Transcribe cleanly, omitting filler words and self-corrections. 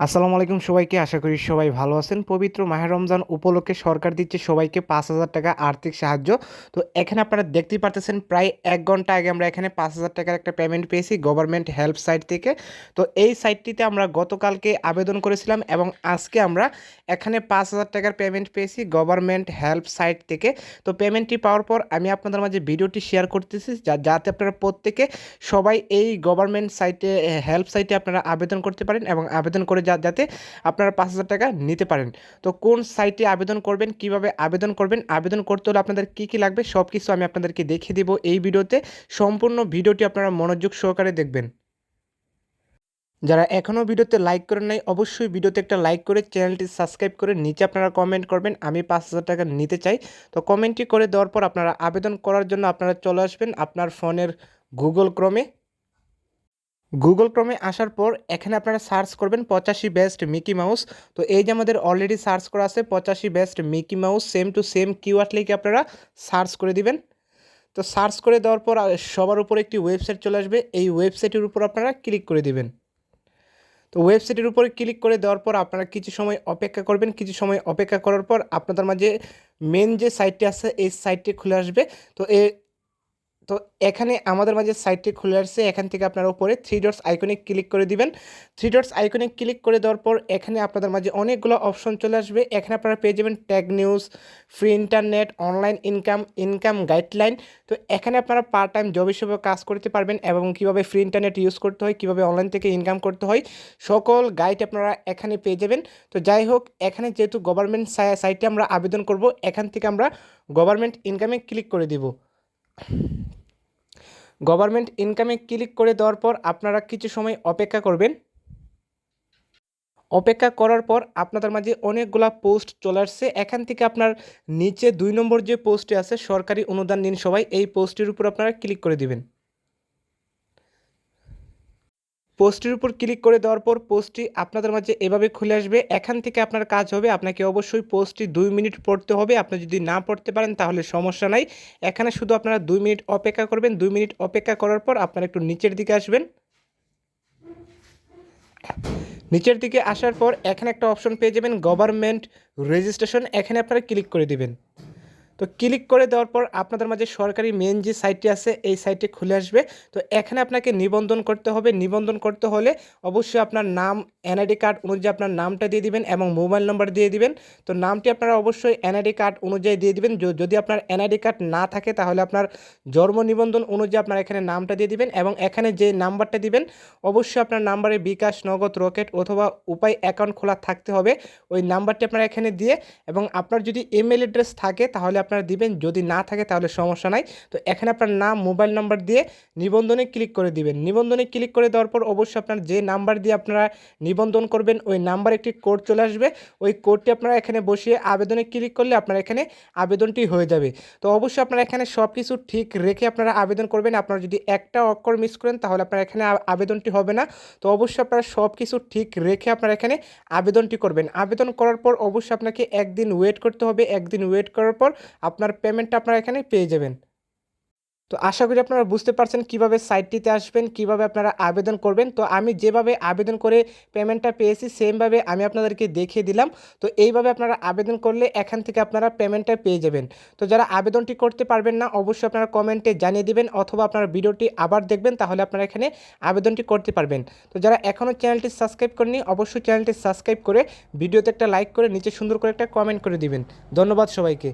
আসসালামু আলাইকুম সবাইকে। আশা করি সবাই ভালো আছেন। পবিত্র মাহে রমজান উপলক্ষে সরকার দিচ্ছে সবাইকে ৫,০০০ টাকা আর্থিক সাহায্য। তো এখানে আপনারা দেখতেই পারতেছেন প্রায় ১ ঘন্টা আগে আমরা এখানে ৫,০০০ টাকার একটা পেমেন্ট পেয়েছি গভর্নমেন্ট হেল্প সাইট থেকে। তো এই সাইটটিতে আমরা গতকালকে আবেদন করেছিলাম এবং আজকে আমরা এখানে ৫,০০০ টাকার পেমেন্ট পেয়েছি গভর্নমেন্ট হেল্প সাইট থেকে। তো পেমেন্টটি পাওয়ার পর আমি আপনাদের মাঝে ভিডিওটি শেয়ার করতেছি যাতে আপনারা প্রত্যেকে সবাই এই গভর্নমেন্ট সাইটে হেল্প সাইটে আপনারা আবেদন করতে পারেন এবং আবেদন করে যাতে আপনারা ৫,০০০ টাকা নিতে পারেন। তো কোন সাইটে আবেদন করবেন, কিভাবে আবেদন করবেন, আবেদন করতে হলে আপনাদের কী কী লাগবে সব কিছু আমি আপনাদেরকে দেখিয়ে দিব এই ভিডিওতে। সম্পূর্ণ ভিডিওটি আপনারা মনোযোগ সহকারে দেখবেন। যারা এখনও ভিডিওতে লাইক করেন নাই অবশ্যই ভিডিওতে একটা লাইক করে চ্যানেলটি সাবস্ক্রাইব করে নিচে আপনারা কমেন্ট করবেন আমি ৫,০০০ টাকা নিতে চাই। তো কমেন্টটি করে দেওয়ার পর আপনারা আবেদন করার জন্য আপনারা চলে আসবেন আপনার ফোনের গুগল ক্রমে আসার পর এখানে আপনারা সার্চ করবেন 85 বেস্ট মিকি মাউস। তো এই যে আমাদের অলরেডি সার্চ করা আছে 85 best Mickey mouse, same to same keyword লিখে আপনারা সার্চ করে দিবেন। তো সার্চ করে দেওয়ার পর সবার উপরে একটি ওয়েবসাইট চলে আসবে, এই ওয়েবসাইটের উপর আপনারা ক্লিক করে দিবেন। তো ওয়েবসাইটের উপরে ক্লিক করে দেওয়ার পর আপনারা কিছু সময় অপেক্ষা করবেন। কিছু সময় অপেক্ষা করার পর আপনাদের মাঝে মেন যে সাইটটি আছে এই সাইটটি খুলে আসবে। তো তো এখানে আমাদের মাঝে সাইটটি খুলে আসছে। এখান থেকে আপনারা উপরে থ্রি ডটস আইকনে ক্লিক করে দিবেন। থ্রি ডটস আইকনে ক্লিক করে দেওয়ার পর এখানে আপনাদের মাঝে অনেকগুলো অপশন চলে আসবে। এখানে আপনারা পেয়ে যাবেন tag news, free internet, online income guideline. তো এখানে আপনারা পার্ট টাইম জব হিসেবে কাজ করতে পারবেন এবং কীভাবে ফ্রি ইন্টারনেট ইউজ করতে হয়, কীভাবে অনলাইন থেকে ইনকাম করতে হয় সকল গাইড আপনারা এখানে পেয়ে যাবেন। তো যাই হোক, এখানে যেহেতু গভর্নমেন্ট সাইটে আমরা আবেদন করব, এখান থেকে আমরা গভর্নমেন্ট ইনকামে ক্লিক করে দিব। গভর্নমেন্ট ইনকামে ক্লিক করে দেওয়ার পর আপনারা কিছু সময় অপেক্ষা করবেন। অপেক্ষা করার পর আপনাদের মাঝে অনেকগুলা পোস্ট চলে আসছে। এখান থেকে আপনার নিচে ২ নম্বর যে পোস্টটি আছে সরকারি অনুদান নিন সবাই, এই পোস্টটির উপর আপনারা ক্লিক করে দিবেন। পোস্টের উপর ক্লিক করে দেওয়ার পর পোস্টটি আপনাদের মাঝে এভাবে খুলে আসবে। এখান থেকে আপনার কাজ হবে আপনাকে অবশ্যই পোস্টটি ২ মিনিট পড়তে হবে। আপনি যদি না পড়তে পারেন তাহলে সমস্যা নাই। এখানে শুধু আপনারা ২ মিনিট অপেক্ষা করবেন। ২ মিনিট অপেক্ষা করার পর আপনারা একটু নিচের দিকে আসবেন। নিচের দিকে আসার পর এখানে একটা অপশন পেয়ে যাবেন গভর্নমেন্ট রেজিস্ট্রেশন, এখানে আপনারা ক্লিক করে দিবেন। তো ক্লিক করে দেওয়ার পর আপনাদের মাঝে সরকারি মেন যে সাইটটি আছে এই সাইটটি খুলে আসবে। তো এখানে আপনাকে নিবন্ধন করতে হবে। নিবন্ধন করতে হলে অবশ্যই আপনার নাম, এনআইডি কার্ড অনুযায়ী আপনার নামটা দিয়ে দিবেন এবং মোবাইল নম্বর দিয়ে দিবেন। তো নামটি আপনারা অবশ্যই এনআইডি কার্ড অনুযায়ী দিয়ে দিবেন। যদি আপনার এনআইডি কার্ড না থাকে তাহলে আপনার জন্ম নিবন্ধন অনুযায়ী আপনার এখানে নামটা দিয়ে দিবেন এবং এখানে যে নাম্বারটা দিবেন অবশ্যই আপনার নাম্বারে বিকাশ, নগদ, রকেট অথবা উপায় অ্যাকাউন্ট খোলা থাকতে হবে। ওই নাম্বারটি আপনারা এখানে দিয়ে এবং আপনার যদি ইমেল অ্যাড্রেস থাকে তাহলে আপনারা দিবেন, যদি না থাকে তাহলে সমস্যা নাই। তো এখানে আপনার নাম, মোবাইল নাম্বার দিয়ে নিবন্ধনে ক্লিক করে দিবেন। নিবন্ধনে ক্লিক করে দেওয়ার পর অবশ্যই আপনার যে নাম্বার দিয়ে আপনারা নিবন্ধন করবেন ওই নাম্বার একটি কোড চলে আসবে। ওই কোডটি আপনারা এখানে বসিয়ে আবেদনে ক্লিক করলে আপনার এখানে আবেদনটি হয়ে যাবে। তো অবশ্যই আপনারা এখানে সব কিছু ঠিক রেখে আপনারা আবেদন করবেন। আপনারা যদি একটা অক্ষর মিস করেন তাহলে আপনার এখানে আবেদনটি হবে না। তো অবশ্যই আপনারা সব কিছু ঠিক রেখে আপনারা এখানে আবেদনটি করবেন। আবেদন করার পর অবশ্যই আপনাকে একদিন ওয়েট করতে হবে। একদিন ওয়েট করার পর আপনার পেমেন্টটা আপনারা এখানে পেয়ে যাবেন। তো আশা করি আপনারা বুঝতে পারছেন কিভাবে সাইটটিতে আসবেন, কিভাবে আপনারা আবেদন করবেন। তো আমি যেভাবে আবেদন করে পেমেন্টটা পেয়েছি সেমভাবে আমি আপনাদেরকে দেখিয়ে দিলাম। তো এইভাবে আপনারা আবেদন করলে এখান থেকে আপনারা পেমেন্টটা পেয়ে যাবেন। তো যারা আবেদনটি করতে পারবেন না অবশ্যই আপনারা কমেন্টে জানিয়ে দিবেন অথবা আপনারা ভিডিওটি আবার দেখবেন, তাহলে আপনারা এখানে আবেদনটি করতে পারবেন। তো যারা এখনও চ্যানেলটি সাবস্ক্রাইব করেনি অবশ্যই চ্যানেলটি সাবস্ক্রাইব করে ভিডিওতে একটা লাইক করে নিচে সুন্দর করে একটা কমেন্ট করে দিবেন। ধন্যবাদ সবাইকে।